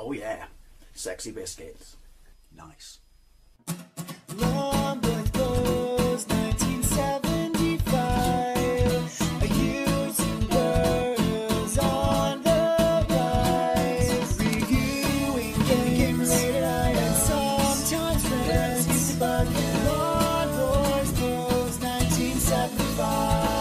Oh yeah, sexy biscuits. Nice. Ghouls 1975. Ghouls and Ghosts on the rise. Reviewing game-related items. Sometimes friends to bucket. Ghouls 1975.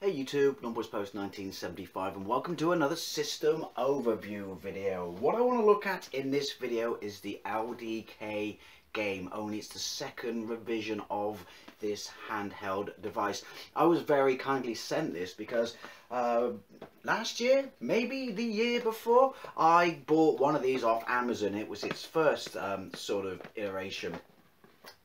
Hey YouTube, Gameboy's Post 1975 and welcome to another system overview video. What I want to look at in this video is the LDK Game, only it's the second revision of this handheld device. I was very kindly sent this because last year, maybe the year before, I bought one of these off Amazon. It was its first sort of iteration.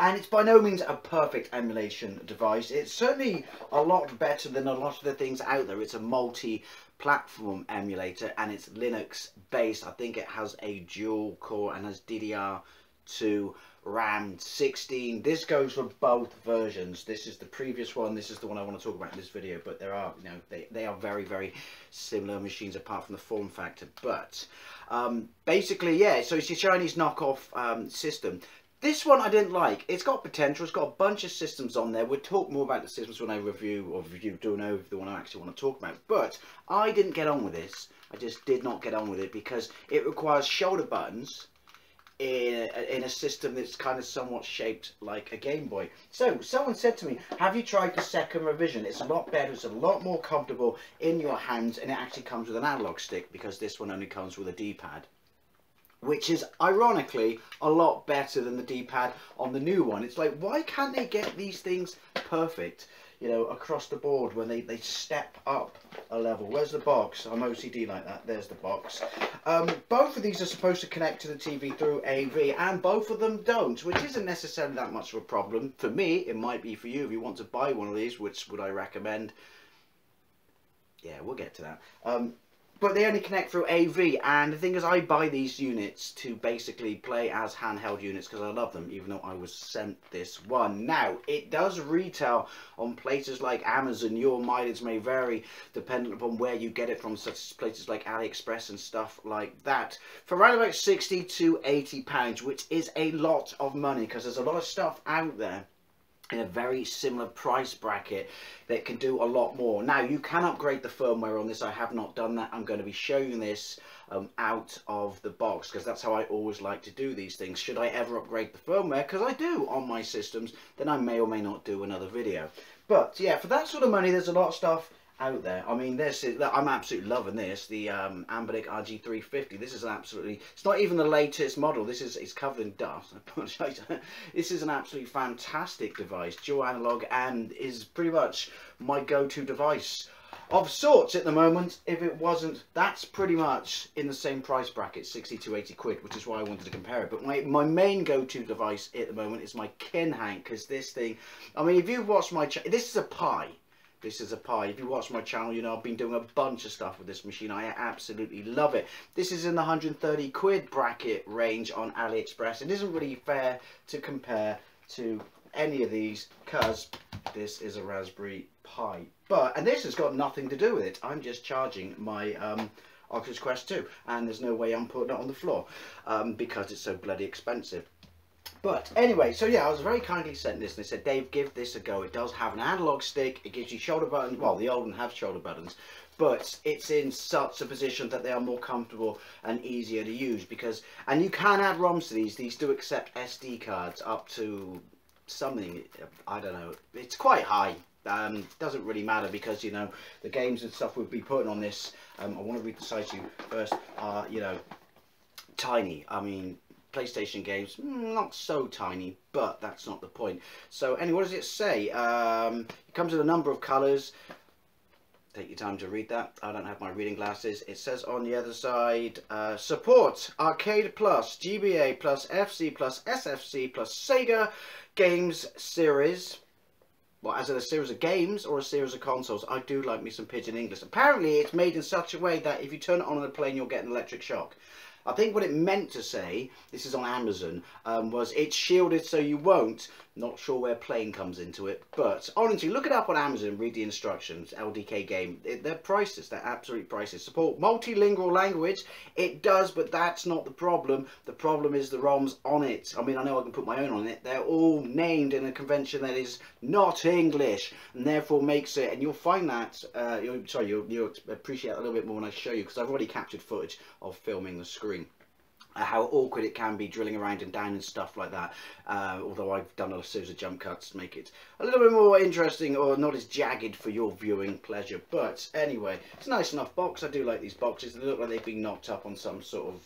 And it's by no means a perfect emulation device. It's certainly a lot better than a lot of the things out there. It's a multi-platform emulator and it's Linux based. I think it has a dual core and has DDR2 RAM 16. This goes for both versions. This is the previous one. This is the one I want to talk about in this video. But there are, you know, they are very, very similar machines apart from the form factor. But basically, yeah. So it's your Chinese knockoff system. This one I didn't like. It's got potential. It's got a bunch of systems on there. We'll talk more about the systems when I do know the one I actually want to talk about. But I didn't get on with this. I just did not get on with it because it requires shoulder buttons in a system that's kind of somewhat shaped like a Game Boy. So someone said to me, have you tried the second revision? It's a lot better. It's a lot more comfortable in your hands and it actually comes with an analog stick because this one only comes with a D-pad, which is ironically a lot better than the D-pad on the new one. It's like, why can't they get these things perfect, you know, across the board when they step up a level? Where's the box? I'm OCD like that. There's the box. Both of these are supposed to connect to the TV through AV, and both of them don't, which isn't necessarily that much of a problem. For me, it might be for you if you want to buy one of these, which would I recommend? Yeah, we'll get to that. But they only connect through AV, and the thing is, I buy these units to basically play as handheld units because I love them, even though I was sent this one. Now, it does retail on places like Amazon. Your mileage may vary depending upon where you get it from, such as places like AliExpress and stuff like that, for around about £60 to £80, which is a lot of money because there's a lot of stuff out there in a very similar price bracket that can do a lot more. Now, you can upgrade the firmware on this. I have not done that. I'm going to be showing this out of the box because that's how I always like to do these things. Should I ever upgrade the firmware, because I do on my systems, then I may or may not do another video. But yeah, for that sort of money, there's a lot of stuff out there. I mean, I'm absolutely loving this, the Ambernic RG350. This is absolutely, it's not even the latest model. This is, it's covered in dust. I apologize. This is an absolutely fantastic device, dual analog, and is pretty much my go-to device of sorts at the moment. If it wasn't, that's pretty much in the same price bracket, 60 to 80 quid, which is why I wanted to compare it. But my main go-to device at the moment is my Kinhank, because this thing, I mean, if you've watched my channel, this is a Pi. This is a Pi. If you watch my channel, you know I've been doing a bunch of stuff with this machine. I absolutely love it. This is in the 130 quid bracket range on AliExpress. It isn't really fair to compare to any of these because this is a Raspberry Pi. And this has got nothing to do with it. I'm just charging my Oculus Quest 2, and there's no way I'm putting it on the floor because it's so bloody expensive. But anyway, so yeah, I was very kindly sent this, and they said, Dave, give this a go. It does have an analog stick. It gives you shoulder buttons. Well, the old one have shoulder buttons, but it's in such a position that they are more comfortable and easier to use because, and you can add ROMs to these. These do accept SD cards up to something, I don't know. It's quite high. Doesn't really matter because, you know, the games and stuff we'll be putting on this, I want to read the side to you first, are, you know, tiny. I mean, PlayStation games, not so tiny, but that's not the point. So anyway, what does it say? It comes with a number of colours. Take your time to read that. I don't have my reading glasses. It says on the other side, support Arcade Plus, GBA Plus, FC Plus, SFC Plus, Sega Games Series. Well, as in a series of games or a series of consoles. I do like me some Pidgin English. Apparently, it's made in such a way that if you turn it on a plane, you'll get an electric shock. I think what it meant to say, this is on Amazon, was it's shielded so you won't, Not sure where playing comes into it, but honestly, look it up on Amazon, read the instructions. LDK Game. They're priceless. They're absolutely priceless. Support multilingual language. It does, but that's not the problem. The problem is the ROMs on it. I mean, I know I can put my own on it. They're all named in a convention that is not English, and therefore makes it. And you'll find that. You'll appreciate it a little bit more when I show you, because I've already captured footage of filming the screen. How awkward it can be drilling around and down and stuff like that, although I've done a series of jump cuts to make it a little bit more interesting, or not as jagged for your viewing pleasure. But anyway, it's a nice enough box. I do like these boxes. They look like they've been knocked up on some sort of,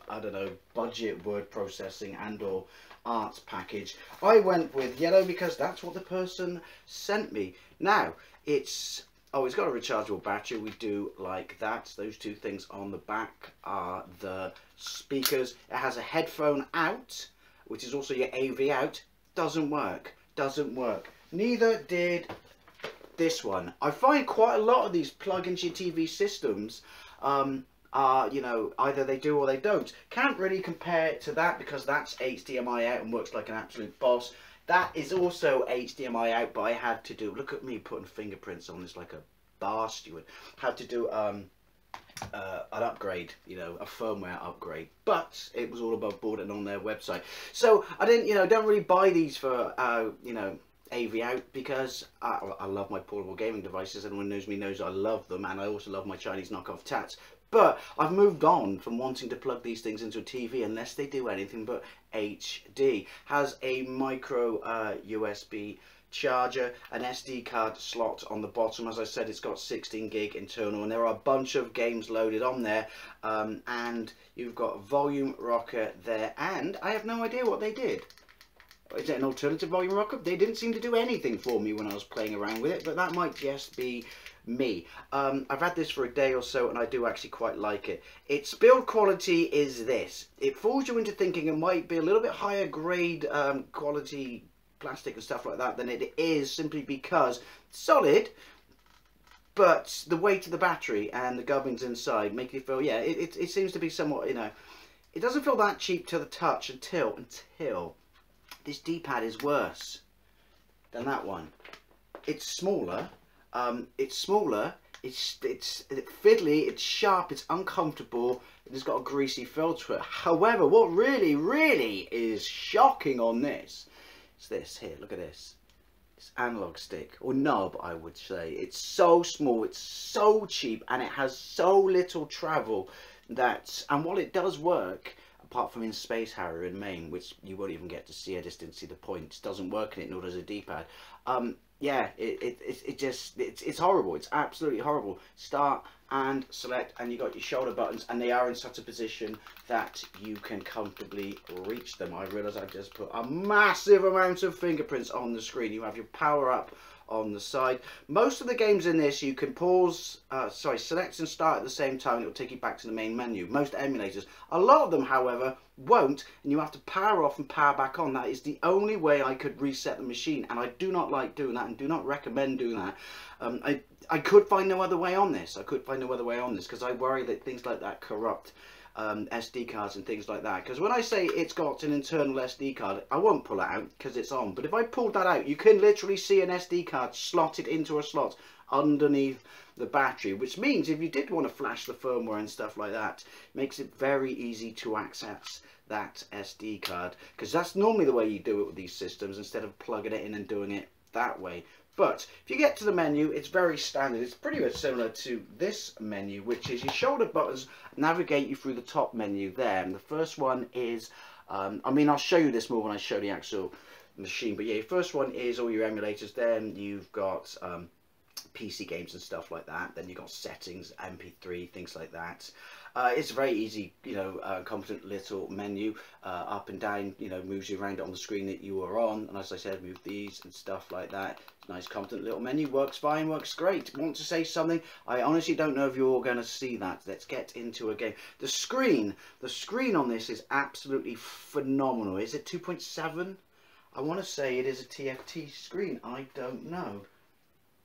I don't know, budget word processing and or arts package. I went with yellow because that's what the person sent me. Now, it's got a rechargeable battery. We do like that. Those two things on the back are the speakers. It has a headphone out, which is also your AV out. Doesn't work. Doesn't work. Neither did this one. I find quite a lot of these plug-into your TV systems are, you know, either they do or they don't. Can't really compare it to that because that's HDMI out and works like an absolute boss. That is also HDMI out, but I had to do, look at me putting fingerprints on this like a bar steward. Had to do an upgrade, you know, a firmware upgrade, but it was all above board and on their website. So I didn't, you know, don't really buy these for, you know, AV out, because I love my portable gaming devices. Anyone knows me knows I love them, and I also love my Chinese knockoff tats. But I've moved on from wanting to plug these things into a TV unless they do anything but HD. Has a micro USB charger, an SD card slot on the bottom. As I said, it's got 16 gig internal, and there are a bunch of games loaded on there. And you've got a volume rocker there, and I have no idea what they did. Is it an alternative volume rocker? They didn't seem to do anything for me when I was playing around with it, but that might just be me. I've had this for a day or so, and I do actually quite like it. Its build quality is this. It fools you into thinking it might be a little bit higher grade quality plastic and stuff like that than it is, simply because it's solid, but the weight of the battery and the gubbins inside make you feel, yeah, it seems to be somewhat, you know, it doesn't feel that cheap to the touch until this D-pad is worse than that one. It's smaller. It's fiddly, it's sharp, it's uncomfortable, it's got a greasy feel to it. However, what really is shocking on this is this here. Look at this. This analog stick, or nub, I would say. It's so small, it's so cheap, and it has so little travel that, and while it does work, apart from in Space Harrier in Maine, which you won't even get to see, I just didn't see the point. It doesn't work in it, nor does a D-pad. Yeah, it's horrible. It's absolutely horrible. Start and select, and you got your shoulder buttons, and they are in such a position that you can comfortably reach them. I realise I've just put a massive amount of fingerprints on the screen. You have your power up on the side. Most of the games in this you can pause, select and start at the same time, and it will take you back to the main menu. Most emulators. A lot of them, however, won't, and you have to power off and power back on. That is the only way I could reset the machine, and I do not like doing that and do not recommend doing that. I could find no other way on this. I could find no other way on this because I worry that things like that corrupt SD cards and things like that. Because when I say it's got an internal SD card, I won't pull it out because it's on. But if I pulled that out, you can literally see an SD card slotted into a slot underneath the battery, which means if you did want to flash the firmware and stuff like that, it makes it very easy to access that SD card, because that's normally the way you do it with these systems instead of plugging it in and doing it that way. But if you get to the menu, it's very standard. It's pretty much similar to this menu, which is your shoulder buttons navigate you through the top menu there. And the first one is, I mean, I'll show you this more when I show the actual machine. But yeah, your first one is all your emulators. Then you've got PC games and stuff like that. Then you've got settings, MP3, things like that. It's a very easy, you know, competent little menu. Up and down, you know, moves you around on the screen that you are on. And as I said, move these and stuff like that. Nice competent little menu, works fine, works great. Want to say something? I honestly don't know if you're going to see that. Let's get into a game. The screen on this is absolutely phenomenal. Is it 2.7? I want to say it is a TFT screen. I don't know.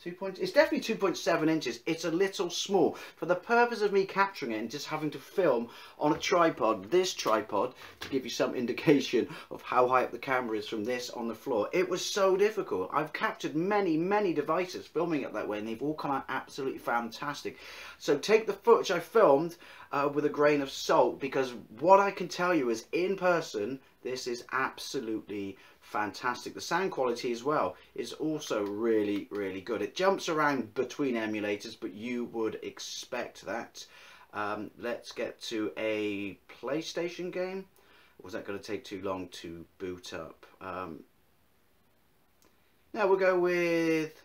It's definitely 2.7 inches. It's a little small. For the purpose of me capturing it and just having to film on a tripod, this tripod, to give you some indication of how high up the camera is from this on the floor, it was so difficult. I've captured many devices filming it that way, and they've all come out absolutely fantastic. So take the footage I filmed with a grain of salt, because what I can tell you is, in person, this is absolutely fantastic. The sound quality as well is also really good. It jumps around between emulators, but you would expect that. Let's get to a PlayStation game. Was that going to take too long to boot up? Now we'll go with,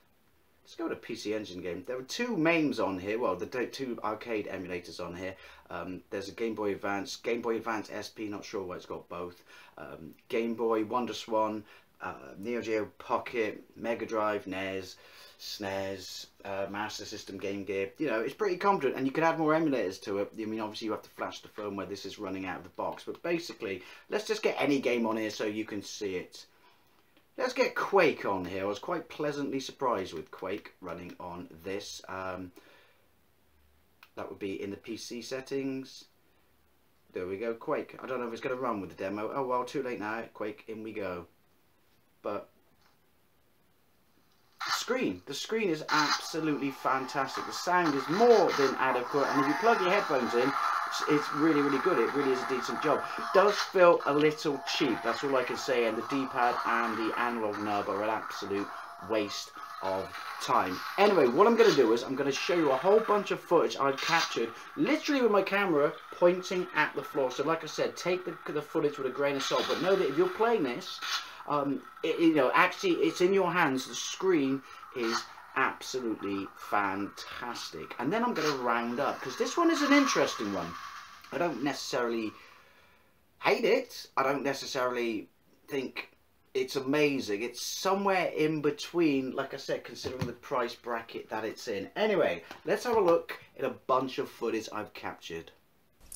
let's go to PC Engine game. There are two MAMEs on here, well, the two arcade emulators on here. There's a Game Boy Advance, SP, not sure why it's got both. Game Boy, WonderSwan, NeoGeo Pocket, Mega Drive, NES, SNES, Master System, Game Gear. You know, it's pretty competent, and you can add more emulators to it. I mean, obviously you have to flash the firmware. This is running out of the box, but basically, let's just get any game on here so you can see it. Let's get Quake on here. I was quite pleasantly surprised with Quake running on this. That would be in the PC settings. There we go, Quake. I don't know if it's going to run with the demo. Oh well, too late now. Quake, in we go. But the screen is absolutely fantastic. The sound is more than adequate, and if you plug your headphones in, it's really good. It really is a decent job. It does feel a little cheap, that's all I can say, and the D-pad and the analog nub are an absolute waste of time. Anyway, what I'm going to do is I'm going to show you a whole bunch of footage I've captured literally with my camera pointing at the floor. So like I said, take the footage with a grain of salt, but know that if you're playing this, you know, actually it's in your hands. The screen is absolutely fantastic. And then I'm going to round up, because this one is an interesting one. I don't necessarily hate it. I don't necessarily think it's amazing. It's somewhere in between, like I said, considering the price bracket that it's in. Anyway, let's have a look at a bunch of footage I've captured.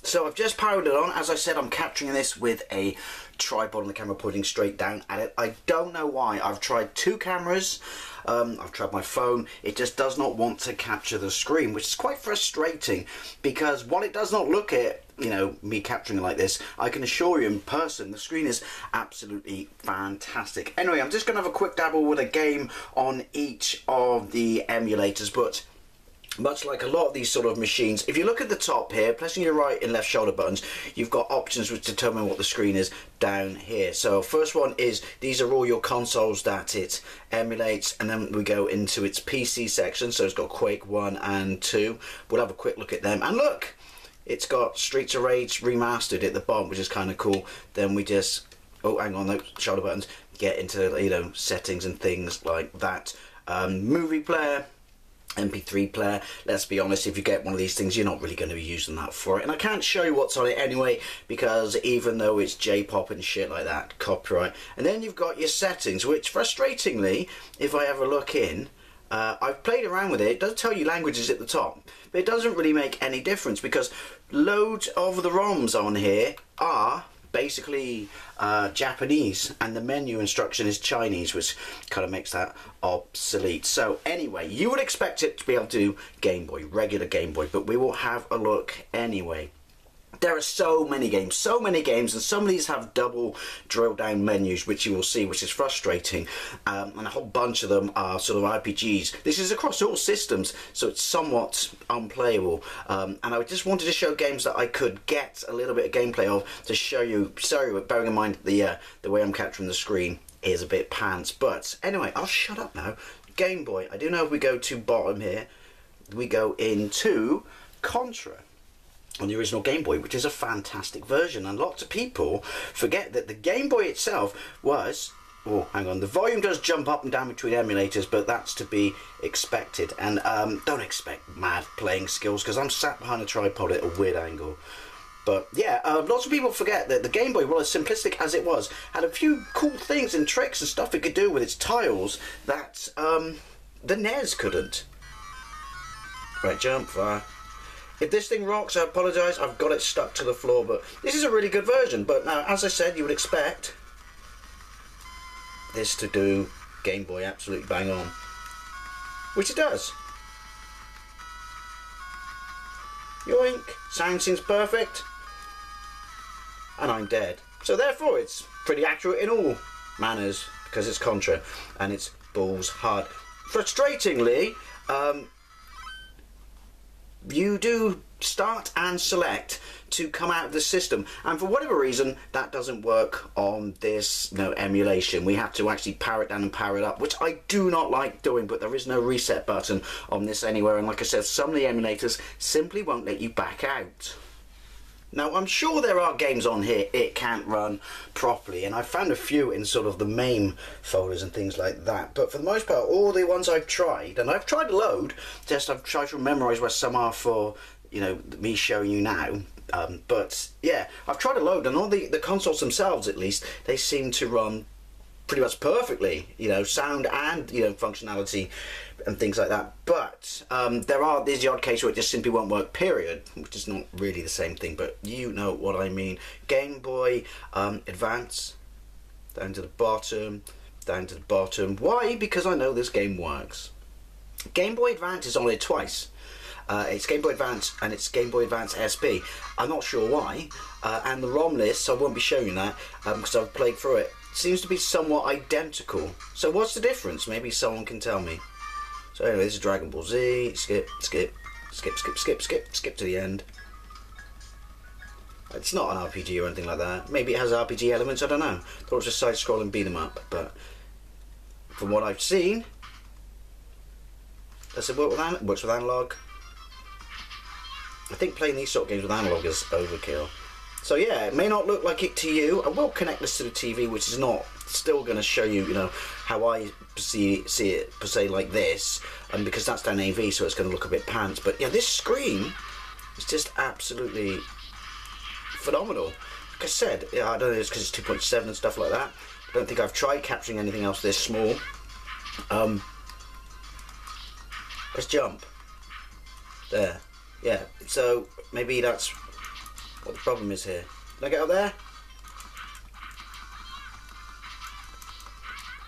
So I've just powered it on. As I said, I'm capturing this with a tripod and the camera pointing straight down at it. I don't know why. I've tried two cameras. I've tried my phone. It just does not want to capture the screen, which is quite frustrating, because while it does not look at, you know, me capturing it like this, I can assure you in person the screen is absolutely fantastic. Anyway, I'm just going to have a quick dabble with a game on each of the emulators, but much like a lot of these sort of machines, if you look at the top here, pressing your right and left shoulder buttons, you've got options which determine what the screen is down here. So first one is, these are all your consoles that it emulates, and then we go into its PC section. So it's got Quake 1 and 2. We'll have a quick look at them, and look, it's got Streets of Rage Remastered at the bottom, which is kind of cool. Then we just, oh hang on, those shoulder buttons, get into, you know, settings and things like that. Movie player, MP3 player. Let's be honest, if you get one of these things, you're not really going to be using that for it, and I can't show you what's on it anyway, because even though it's J-pop and shit like that, copyright. And then you've got your settings, which frustratingly, if I have a look in, I've played around with it. It does tell you languages at the top, but it doesn't really make any difference, because loads of the ROMs on here are basically Japanese, and the menu instruction is Chinese, which kind of makes that obsolete. So anyway, you would expect it to be able to do Game Boy, regular Game Boy, but we will have a look anyway. There are so many games, and some of these have double drill down menus, which you will see, which is frustrating, and a whole bunch of them are sort of RPGs. This is across all systems, so it's somewhat unplayable, and I just wanted to show games that I could get a little bit of gameplay of to show you, sorry, bearing in mind the way I'm capturing the screen is a bit pants. But anyway, I'll shut up now. Game Boy, I do know if we go to bottom here, we go into Contra on the original Game Boy, which is a fantastic version, and lots of people forget that the Game Boy itself was, oh hang on, the volume does jump up and down between emulators, but that's to be expected, and don't expect mad playing skills, because I'm sat behind a tripod at a weird angle. But yeah, lots of people forget that the Game Boy, well, as simplistic as it was, had a few cool things and tricks and stuff it could do with its tiles that the NES couldn't. Right, jump, fire. If this thing rocks, I apologise, I've got it stuck to the floor, but this is a really good version. But now, as I said, you would expect this to do Game Boy absolutely bang on. which it does. Yoink, sound seems perfect, and I'm dead. So therefore it's pretty accurate in all manners, because it's Contra, and it's balls hard. Frustratingly, you do start and select to come out of the system, and for whatever reason that doesn't work on this emulation. We have to actually power it down and power it up, which I do not like doing, but there is no reset button on this anywhere, and like I said, some of the emulators simply won't let you back out. Now, I'm sure there are games on here it can't run properly, and I've found a few in sort of the MAME folders and things like that, but for the most part, all the ones I've tried, and I've tried a load, just I've tried to memorise where some are for, me showing you now, but yeah, I've tried a load, and all the consoles themselves, at least, they seem to run pretty much perfectly, sound and, functionality and things like that. But there's the odd case where it just simply won't work, period, which is not really the same thing, but you know what I mean. Game Boy Advance, down to the bottom, down to the bottom. Why? Because I know this game works. Game Boy Advance is on it twice. It's Game Boy Advance and it's Game Boy Advance SP. I'm not sure why, and the ROM list, I won't be showing you that because I've played through it, seems to be somewhat identical. So what's the difference? Maybe someone can tell me. So anyway, this is Dragon Ball Z. Skip, skip, skip, skip, skip, skip, skip to the end. It's not an RPG or anything like that. Maybe it has RPG elements, I don't know. Thought it was a side-scrolling beat-em-up, but from what I've seen, does it work with works with analog? I think playing these sort of games with analog is overkill. So yeah, it may not look like it to you. I will connect this to the TV, which is not still going to show you, how I see it per se, like this, and because that's down AV, so it's going to look a bit pants. But yeah, this screen is just absolutely phenomenal. Like I said, I don't know, it's because it's 2.7 and stuff like that. I don't think I've tried capturing anything else this small. Let's jump. There. Yeah. So maybe that's what the problem is here. Can I get up there?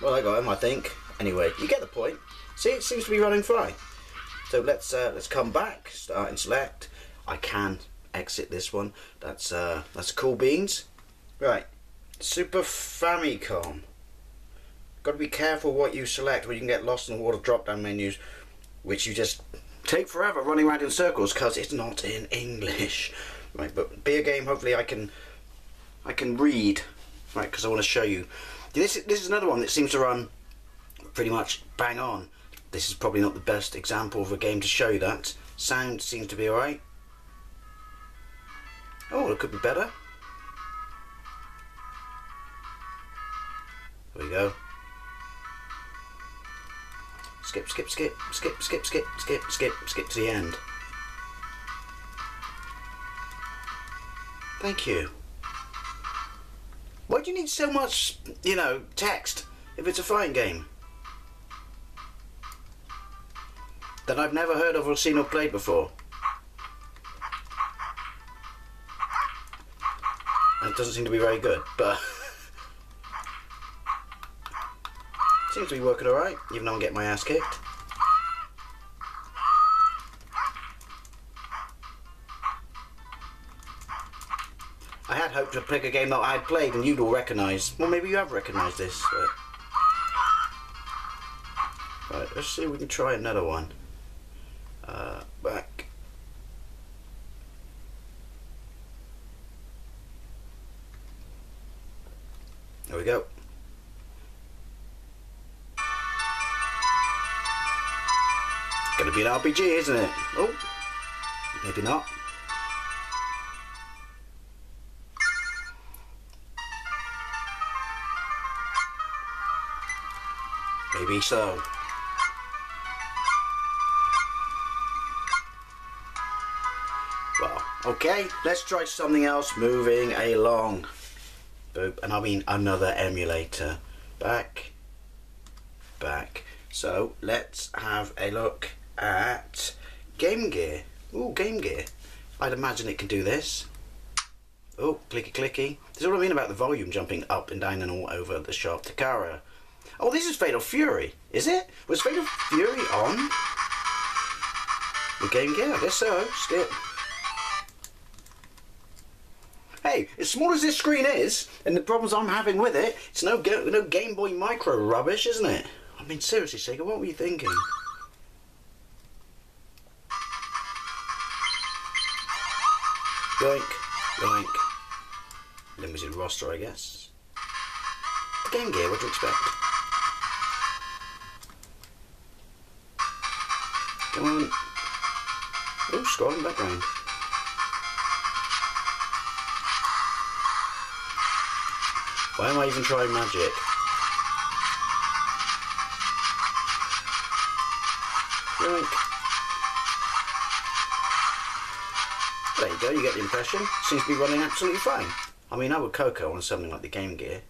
Well, I got him, I think. Anyway, you get the point. See, it seems to be running fine. So let's come back, start and select. I can exit this one. That's cool beans. Right, Super Famicom. Got to be careful what you select, or you can get lost in the water drop-down menus, which you just take forever running around in circles because it's not in English. Right, but be a game. Hopefully, I can read. Right, because I want to show you. This is another one that seems to run pretty much bang on. This is probably not the best example of a game to show you that. Sound seems to be alright. Oh, it could be better. There we go. Skip, skip, skip, skip, skip, skip, skip, skip, skip to the end. Thank you. Why do you need so much, text if it's a fighting game that I've never heard of or seen or played before? And it doesn't seem to be very good, but seems to be working alright, even though I'm getting my ass kicked. I had hoped to pick a game that I had played and you'd all recognise. Well, maybe you have recognised this. But right, let's see if we can try another one. Back. There we go. Gonna be an RPG, isn't it? Oh, maybe not. Maybe so. Well, okay, let's try something else. Moving along. Boop, and I mean another emulator. Back. So let's have a look at Game Gear. Ooh, Game Gear. I'd imagine it can do this. Oh, clicky clicky. This is what I mean about the volume jumping up and down and all over the shop. Takara. Oh, this is Fatal Fury, is it? Was Fatal Fury on the Game Gear? I guess so. Skip. Hey, as small as this screen is, and the problems I'm having with it, it's no Game Boy Micro rubbish, isn't it? I mean, seriously, Sega, what were you thinking? Yoink, yoink. Limited roster, I guess. Game Gear, what do you expect? Come on. Oh, scrolling background. Why am I even trying magic? Yoink. There you go, you get the impression. Seems to be running absolutely fine. I mean, I would Coco on something like the Game Gear.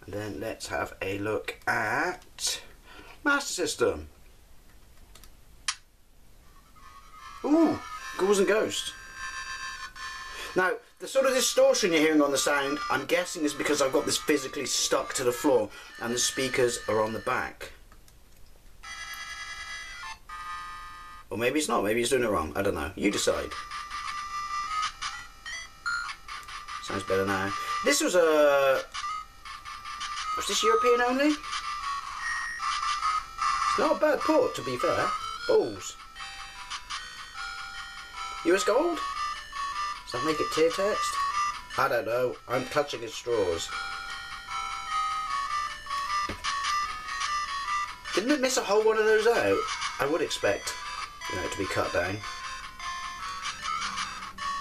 And then let's have a look at Master System. Ooh, Ghouls and Ghosts. Now, the sort of distortion you're hearing on the sound, I'm guessing is because I've got this physically stuck to the floor and the speakers are on the back. Or maybe it's not, maybe it's doing it wrong, I don't know. You decide. Sounds better now. This was a... Was this European only? It's not a bad port, to be fair. Balls. US gold? Does that make it tier text? I don't know. I'm clutching at straws. Didn't it miss a whole one of those out? I would expect, you know, it to be cut down.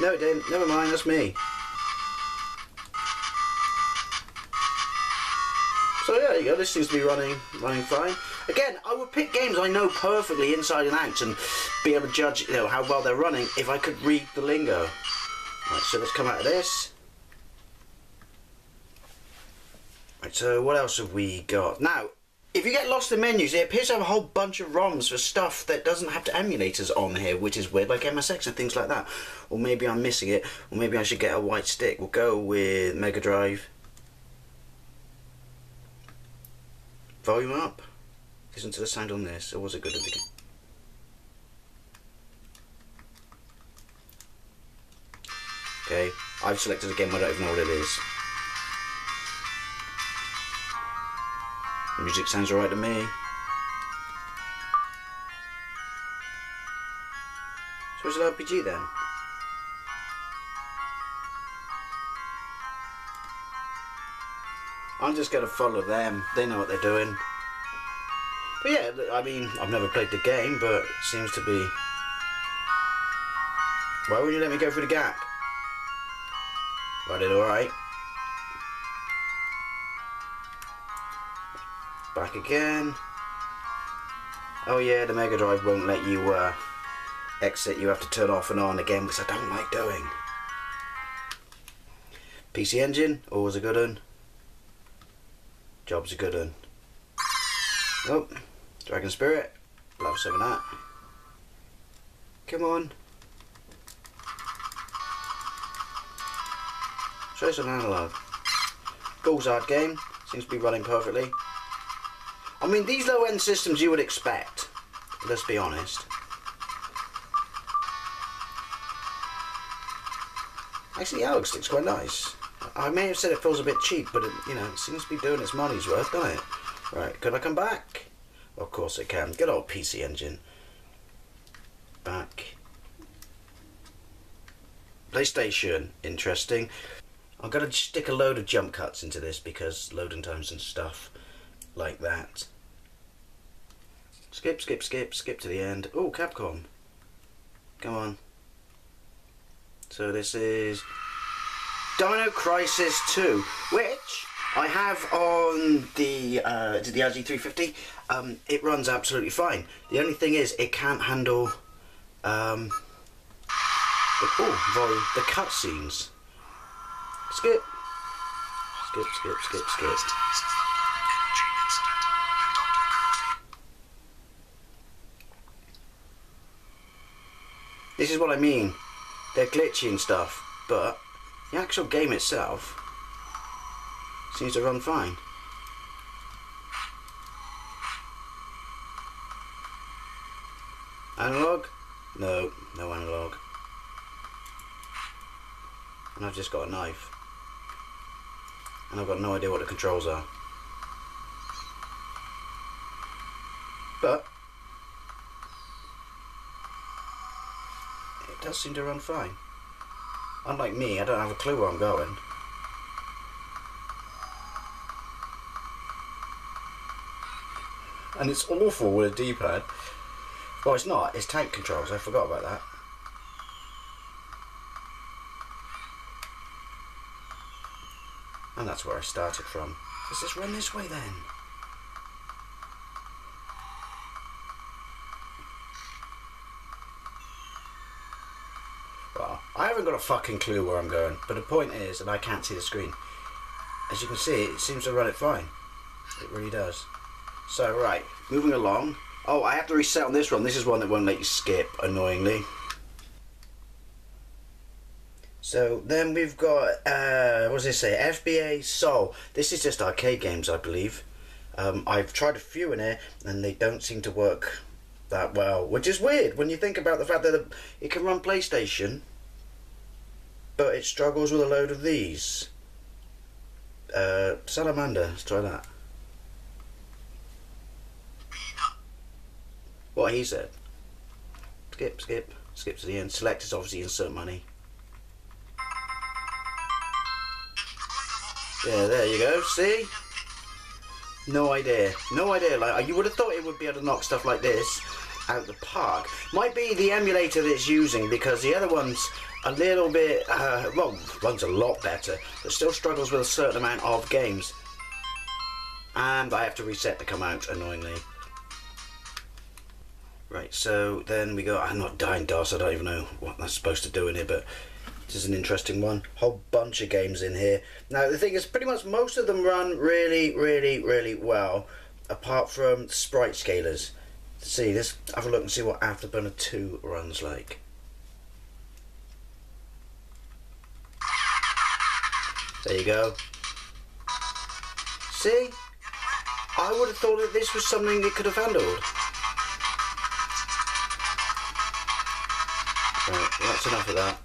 No, it didn't. Never mind. That's me. So yeah, there you go. This seems to be running fine. Again, I would pick games I know perfectly inside and out and be able to judge, you know, how well they're running if I could read the lingo. Right, so let's come out of this. Right, so what else have we got? Now, if you get lost in menus, it appears to have a whole bunch of ROMs for stuff that doesn't have emulators on here, which is weird, like MSX and things like that. Or maybe I'm missing it, or maybe I should get a white stick. We'll go with Mega Drive. Volume up. Listen to the sound on this, or was it good at the beginning? Okay, I've selected a game I don't even know what it is. The music sounds alright to me. So it's an RPG then? I'm just going to follow them, they know what they're doing. But yeah, I mean, I've never played the game, but it seems to be... Why wouldn't you let me go through the gap? Running alright. Back again. Oh yeah, the Mega Drive won't let you exit. You have to turn off and on again, which I don't like doing. PC Engine, always a good one. Job's a good one. Oh, Dragon Spirit. Love some of that. Come on. Show some analog. Ghouls Hard Game. Seems to be running perfectly. I mean, these low-end systems you would expect. Let's be honest. Actually, the analog stick's quite nice. I may have said it feels a bit cheap, but it, you know, it seems to be doing its money's worth, doesn't it? Right, can I come back? Of course it can. Good old PC Engine. Back. PlayStation. Interesting. I'm going to stick a load of jump cuts into this because loading times and stuff like that. Skip, skip, skip, skip to the end. Oh, Capcom. Come on. So this is Dino Crysis 2, which I have on the RG350. It runs absolutely fine. The only thing is it can't handle the cutscenes. Skip. Skip, skip, skip, skip. This is what I mean. They're glitchy and stuff, but the actual game itself seems to run fine. Analog? No, no analog. And I've just got a knife. And I've got no idea what the controls are. But it does seem to run fine. Unlike me, I don't have a clue where I'm going. And it's awful with a D-pad. Well, it's not, it's tank controls, I forgot about that. And that's where I started from. Does this run this way then? Well, I haven't got a fucking clue where I'm going, but the point is, and I can't see the screen, as you can see, it seems to run it fine. It really does. So, right, moving along. Oh, I have to reset on this one. This is one that won't let you skip, annoyingly. So, then we've got, what does it say? FBA Soul. This is just arcade games, I believe. I've tried a few in here, and they don't seem to work that well. Which is weird, when you think about the fact that it can run PlayStation, but it struggles with a load of these. Salamander, let's try that. What he said. Skip, skip, skip to the end. Select is obviously insert money. Yeah, there you go, see? No idea. No idea. Like, you would have thought it would be able to knock stuff like this out the park. Might be the emulator that it's using, because the other one's a little bit, well, runs a lot better, but still struggles with a certain amount of games. And I have to reset to come out, annoyingly. Right, so then we go, I'm not dying DOS, I don't even know what that's supposed to do in here, but this is an interesting one. Whole bunch of games in here. Now the thing is, pretty much most of them run really well, apart from sprite scalers. Let's see, let's have a look and see what Afterburner 2 runs like. There you go. See? I would have thought that this was something it could have handled. Right, that's enough of that.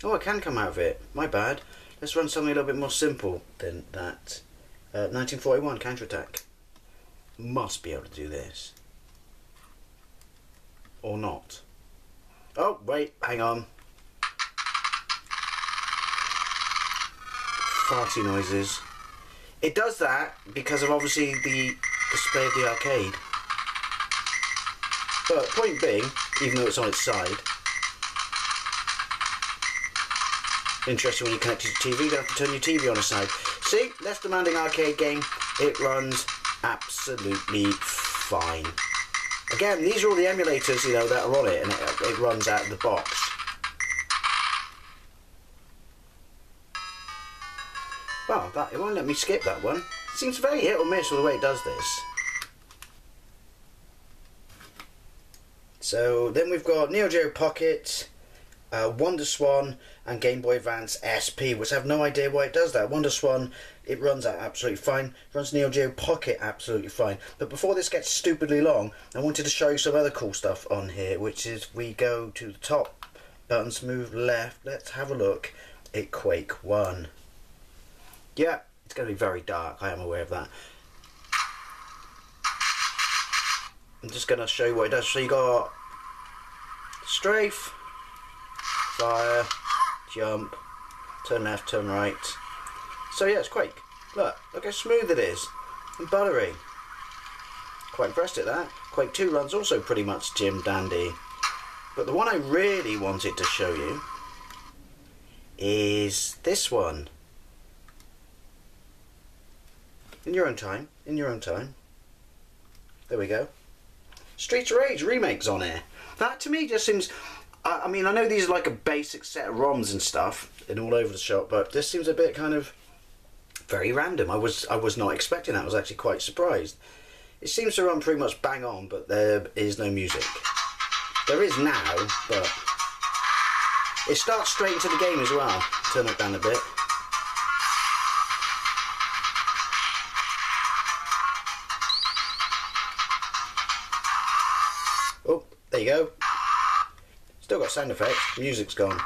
Oh, I can come out of it. My bad. Let's run something a little bit more simple than that. 1941 counterattack. Must be able to do this. Or not. Oh, wait, hang on. Farty noises. It does that because of obviously the display of the arcade. But point being, even though it's on its side, interesting when you connect it to your TV, you don't have to turn your TV on its side. See, less demanding arcade game, it runs absolutely fine. Again, these are all the emulators, you know, that are on it, and it runs out of the box. Well, it won't let me skip that one. It seems very hit or miss with the way it does this. So then we've got NeoGeo Pocket, Wonder Swan, and Game Boy Advance SP, which I have no idea why it does that. Wonder Swan, it runs that absolutely fine. It runs NeoGeo Pocket absolutely fine. But before this gets stupidly long, I wanted to show you some other cool stuff on here, which is we go to the top buttons, move left. Let's have a look at Quake 1. Yeah, it's going to be very dark, I am aware of that. I'm just going to show you what it does. So you got strafe, fire, jump, turn left, turn right. So yeah, it's Quake. Look how smooth it is, and buttery. Quite impressed at that. Quake 2 runs also pretty much Jim Dandy. But the one I really wanted to show you is this one. In your own time, in your own time. There we go. Streets of Rage Remake's on here. That to me just seems, I mean, I know these are like a basic set of ROMs and stuff and all over the shop, but this seems a bit kind of very random. I was not expecting that. I was actually quite surprised. It seems to run pretty much bang on, but there is no music. There is now, but it starts straight into the game as well. Turn it down a bit. There you go. Still got sound effects. Music's gone.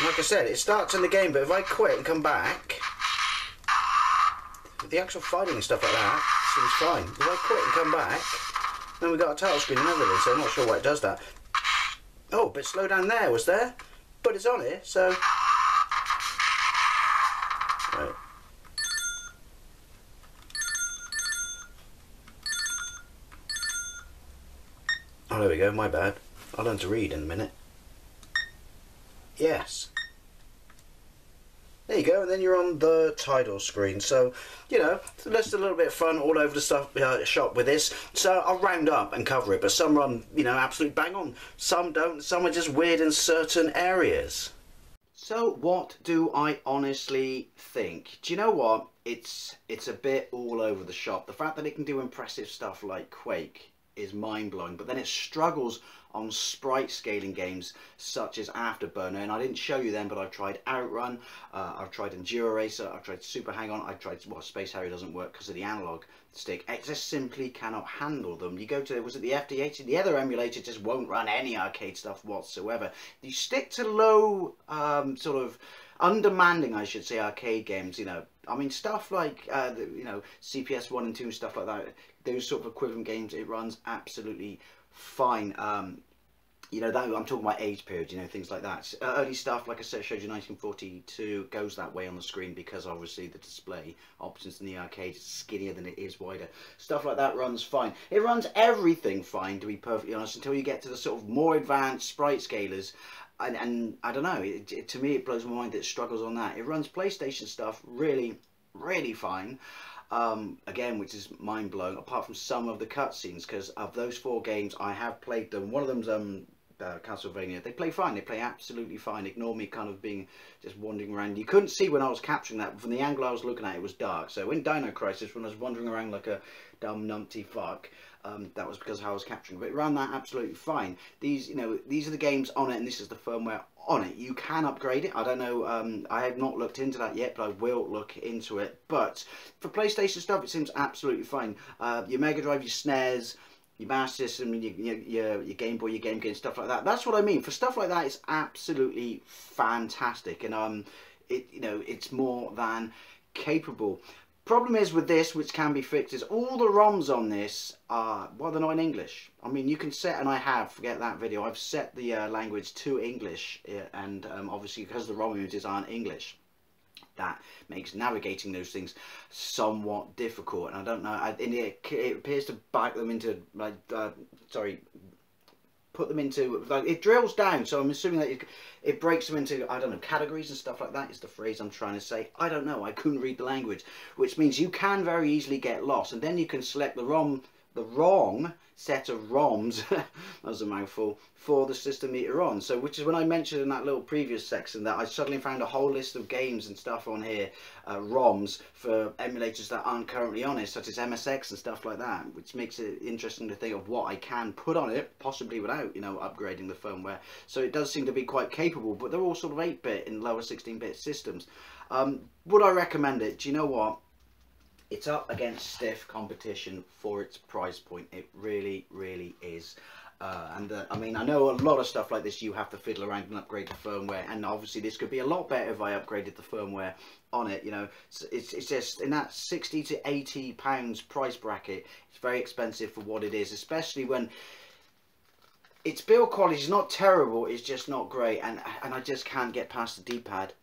Like I said, it starts in the game, but if I quit and come back, the actual fighting and stuff like that seems fine. If I quit and come back, then we've got a title screen and everything, so I'm not sure why it does that. Oh, a bit slow down there, was there? But it's on here, so... Right. Oh, there we go, my bad. I'll learn to read in a minute. Yes. There you go, and then you're on the title screen. So, you know, let's do a little bit of fun all over the shop with this. So I'll round up and cover it, but some run, you know, absolutely bang on. Some don't. Some are just weird in certain areas. So what do I honestly think? Do you know what? It's a bit all over the shop. The fact that it can do impressive stuff like Quake is mind-blowing, but then it struggles on sprite scaling games such as Afterburner, and I didn't show you them, but I've tried Outrun, I've tried Enduro Racer, I've tried Super Hang-On, I've tried, well, Space Harrier doesn't work because of the analog stick. It just simply cannot handle them. You go to, was it the FD80? The other emulator just won't run any arcade stuff whatsoever. You stick to low, sort of undemanding, I should say, arcade games, you know. I mean, stuff like, you know, CPS 1 and 2, stuff like that, those sort of equivalent games, it runs absolutely fine. You know, that I'm talking about age period, you know, things like that. Early stuff, like I said, showed you 1942, goes that way on the screen because obviously the display options in the arcade is skinnier than it is wider. Stuff like that runs fine. It runs everything fine, to be perfectly honest, until you get to the sort of more advanced sprite scalers. And I don't know, to me it blows my mind that it struggles on that. It runs PlayStation stuff really, really fine. Again, which is mind-blowing, apart from some of the cutscenes, because of those 4 games, I have played them. One of them's Castlevania. They play fine, they play absolutely fine. Ignore me kind of being just wandering around. You couldn't see when I was capturing that, from the angle I was looking at, it was dark. So in Dino Crysis, when I was wandering around like a dumb numpty fuck, that was because I was capturing, but it ran that absolutely fine. These, you know, these are the games on it, and this is the firmware on it. You can upgrade it. I don't know, I have not looked into that yet, but I will look into it. But for PlayStation stuff, it seems absolutely fine. Your Mega Drive, your SNES, your Master System, your Game Boy, your Game Gear, stuff like that. That's what I mean. For stuff like that, it's absolutely fantastic, and you know, it's more than capable. Problem is with this, which can be fixed, is all the ROMs on this are, well, they're not in English. I mean, you can set, and I have, forget that video, I've set the language to English, and obviously because the ROM images aren't English, that makes navigating those things somewhat difficult. And I don't know, it appears to back them into, like, put them into, like, it drills down, so I'm assuming that it breaks them into, I don't know, categories and stuff like that is the phrase I'm trying to say. I don't know, I couldn't read the language, which means you can very easily get lost, and then you can select the wrong set of ROMs, that was a mouthful, for the system that you're on. So, which is when I mentioned in that little previous section that I suddenly found a whole list of games and stuff on here, ROMs for emulators that aren't currently on it, such as MSX and stuff like that, which makes it interesting to think of what I can put on it, possibly without, you know, upgrading the firmware. So it does seem to be quite capable, but they're all sort of 8-bit and lower 16-bit systems. Would I recommend it? Do you know what? It's up against stiff competition for its price point. It really, really is. I mean, I know a lot of stuff like this you have to fiddle around and upgrade the firmware, and obviously this could be a lot better if I upgraded the firmware on it. You know, it's just in that 60 to 80 pounds price bracket. It's very expensive for what it is, especially when its build quality is not terrible. It's just not great, and I just can't get past the D-pad.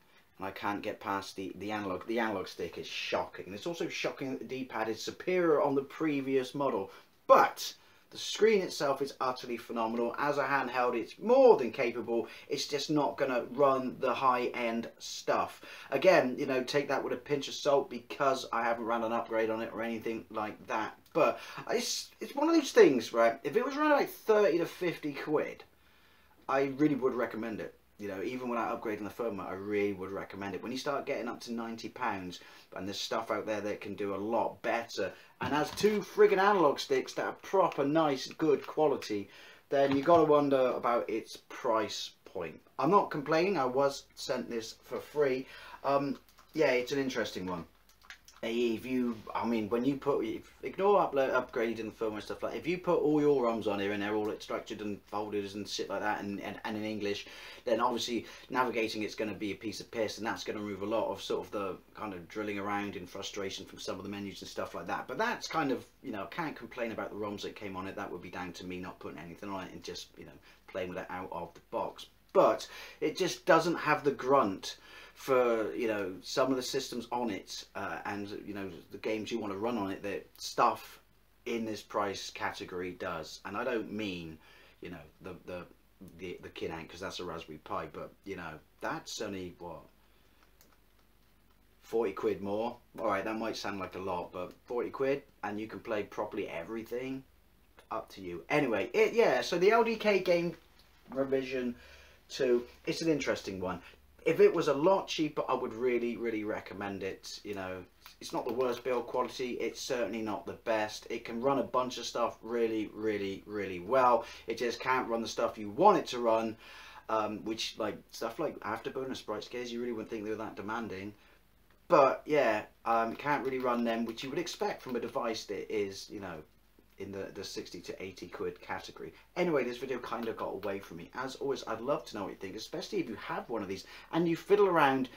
I can't get past the analog. The analog stick is shocking. And it's also shocking that the D-pad is superior on the previous model. But the screen itself is utterly phenomenal. As a handheld, it's more than capable. It's just not going to run the high-end stuff. Again, you know, take that with a pinch of salt because I haven't run an upgrade on it or anything like that. But it's one of those things, right? If it was around like 30 to 50 quid, I really would recommend it. You know, even without upgrading the firmware, I really would recommend it. When you start getting up to £90, and there's stuff out there that can do a lot better, and has 2 friggin' analog sticks that are proper, nice, good quality, then you got to wonder about its price point. I'm not complaining. I was sent this for free. Yeah, it's an interesting one. if you, I mean, when you put, ignore upgrading the firmware and stuff like that. If you put all your ROMs on here and they're all extracted and folded and shit like that, and in English, then obviously navigating it's going to be a piece of piss, and that's going to remove a lot of sort of the kind of drilling around in frustration from some of the menus and stuff like that. But that's kind of, you know, can't complain about the ROMs that came on it. That would be down to me not putting anything on it and just, you know, playing with it out of the box. But it just doesn't have the grunt for, you know, some of the systems on it, and, you know, the games you want to run on it, that stuff in this price category does. And I don't mean, you know, the kid ant, because that's a Raspberry Pi, but, you know, that's only, what, 40 quid more. Alright, that might sound like a lot, but 40 quid and you can play properly everything, up to you. Anyway, yeah, so the LDK Game revision 2, it's an interesting one. If it was a lot cheaper, I would really recommend it. You know, it's not the worst build quality, it's certainly not the best. It can run a bunch of stuff really well. It just can't run the stuff you want it to run, which, like, stuff like Afterburner sprite scares, you really wouldn't think they were that demanding. But yeah, it can't really run them, which you would expect from a device that is, you know, in the 60 to 80 quid category. Anyway, this video kind of got away from me. As always, I'd love to know what you think, especially if you have one of these and you fiddle around,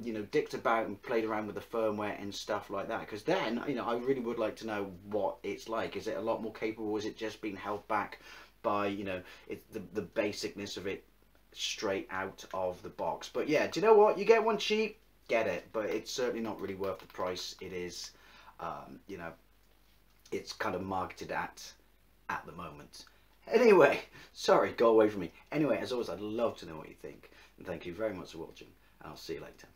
you know, dicked about and played around with the firmware and stuff like that, because then, you know, I really would like to know what it's like. Is it a lot more capable? Is it just being held back by, you know, the basicness of it straight out of the box? But yeah, do you know what? You get one cheap, get it, but it's certainly not really worth the price it is. You know, it's kind of marketed at the moment. Anyway, sorry, go away from me. Anyway, as always, I'd love to know what you think. And thank you very much for watching. And I'll see you later.